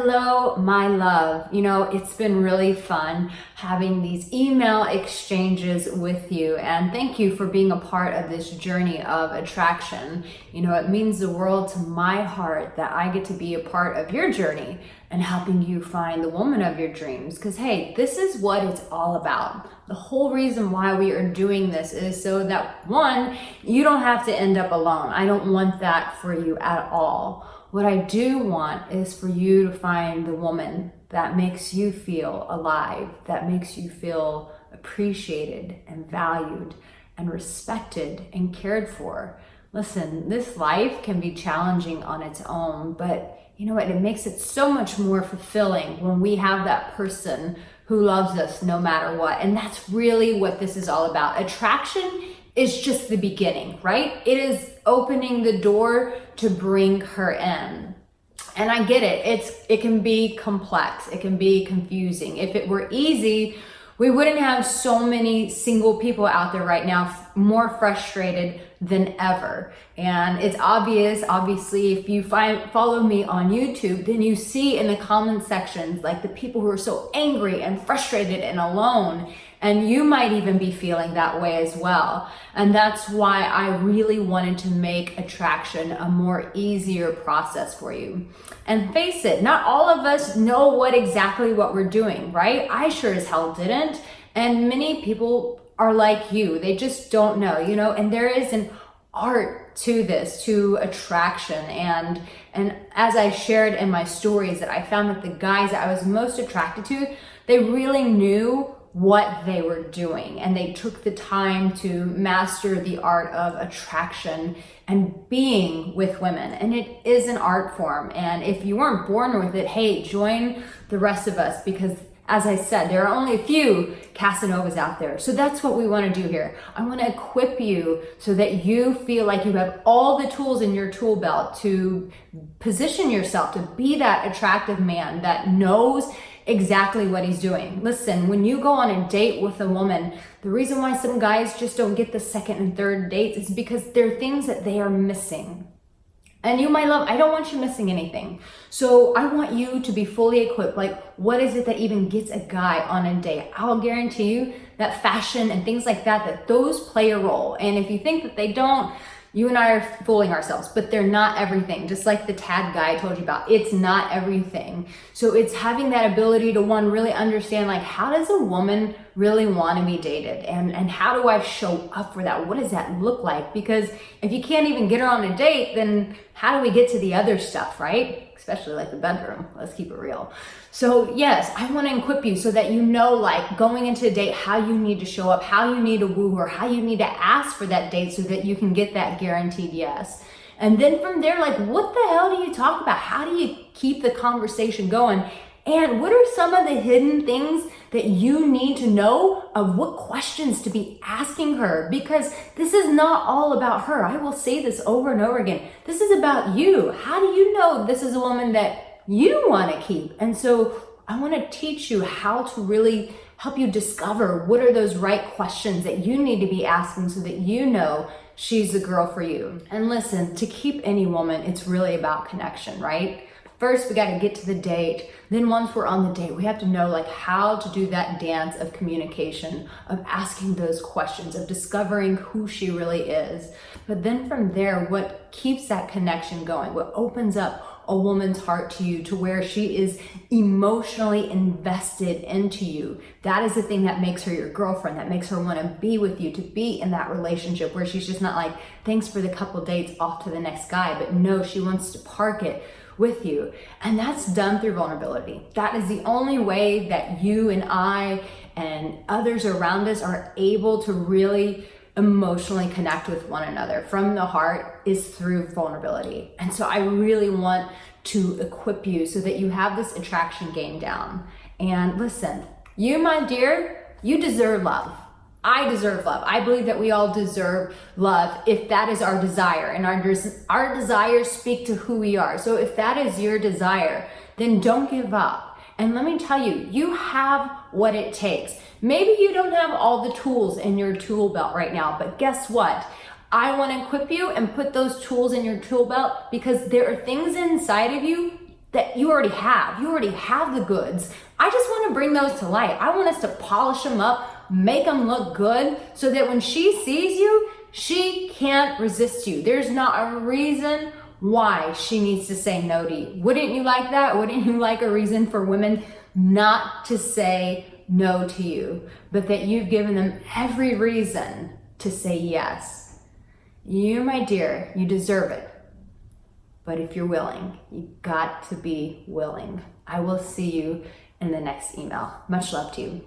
Hello, my love. You know, it's been really fun having these email exchanges with you, and thank you for being a part of this journey of attraction. You know, it means the world to my heart that I get to be a part of your journey and helping you find the woman of your dreams. Because hey, this is what it's all about. The whole reason why we are doing this is so that, one, you don't have to end up alone. I don't want that for you at all. What I do want is for you to find the woman that makes you feel alive, that makes you feel appreciated and valued and respected and cared for. Listen, this life can be challenging on its own, but you know what? It makes it so much more fulfilling when we have that person who loves us no matter what. And that's really what this is all about. Attraction is just the beginning, right? It is opening the door to bring her in. And I get it. It can be complex. It can be confusing. If it were easy, we wouldn't have so many single people out there right now, more frustrated than ever. And it's obvious, obviously, if you follow me on YouTube, then you see in the comment sections, like the people who are so angry and frustrated and alone. And you might even be feeling that way as well. And that's why I really wanted to make attraction a more easier process for you. And face it, not all of us know exactly what we're doing, right? I sure as hell didn't. And many people are like you. They just don't know, you know, and there is an art to this, to attraction. And as I shared in my stories, that I found that the guys that I was most attracted to, they really knew what they were doing, and they took the time to master the art of attraction and being with women. And it is an art form, and if you weren't born with it, hey, join the rest of us, because as I said, there are only a few Casanovas out there. So that's what we want to do here. I want to equip you so that you feel like you have all the tools in your tool belt to position yourself to be that attractive man that knows exactly what he's doing. Listen, when you go on a date with a woman, the reason why some guys just don't get the second and third dates is because there are things that they are missing. And you, my love, I don't want you missing anything. So I want you to be fully equipped. Like, what is it that even gets a guy on a date? I'll guarantee you that fashion and things like that those play a role. And if you think that they don't, you and I are fooling ourselves, but they're not everything. Just like the Tad guy I told you about, it's not everything. So it's having that ability to, one, really understand, like, how does a woman really want to be dated? And how do I show up for that? What does that look like? Because if you can't even get her on a date, then how do we get to the other stuff, right? Especially like the bedroom. Let's keep it real. So yes, I want to equip you so that you know, like, going into a date, how you need to show up, how you need to woo her, how you need to ask for that date so that you can get that guaranteed yes. And then from there, like, what the hell do you talk about? How do you keep the conversation going? And what are some of the hidden things that you need to know of what questions to be asking her? Because this is not all about her. I will say this over and over again. This is about you. How do you know this is a woman that you want to keep? And so I want to teach you how to really help you discover what are those right questions that you need to be asking so that you know she's the girl for you. And listen, to keep any woman, it's really about connection, right? First, we got to get to the date. Then once we're on the date, we have to know, like, how to do that dance of communication, of asking those questions, of discovering who she really is. But then from there, what keeps that connection going, what opens up a woman's heart to you to where she is emotionally invested into you, that is the thing that makes her your girlfriend, that makes her want to be with you, to be in that relationship where she's just not like, thanks for the couple dates, off to the next guy. But no, she wants to park it with you. And that's done through vulnerability. That is the only way that you and I and others around us are able to really emotionally connect with one another from the heart, is through vulnerability. And so I really want to equip you so that you have this attraction game down. And listen, you, my dear, you deserve love. I deserve love. I believe that we all deserve love if that is our desire, and our desires speak to who we are. So if that is your desire, then don't give up. And let me tell you, you have what it takes. Maybe you don't have all the tools in your tool belt right now, but guess what? I want to equip you and put those tools in your tool belt, because there are things inside of you that you already have. You already have the goods. I just want to bring those to light. I want us to polish them up, make them look good, so that when she sees you, she can't resist you. There's not a reason why she needs to say no to you. Wouldn't you like that? Wouldn't you like a reason for women not to say no to you, but that you've given them every reason to say yes? You, my dear, you deserve it. But if you're willing, you got to be willing. I will see you in the next email. Much love to you.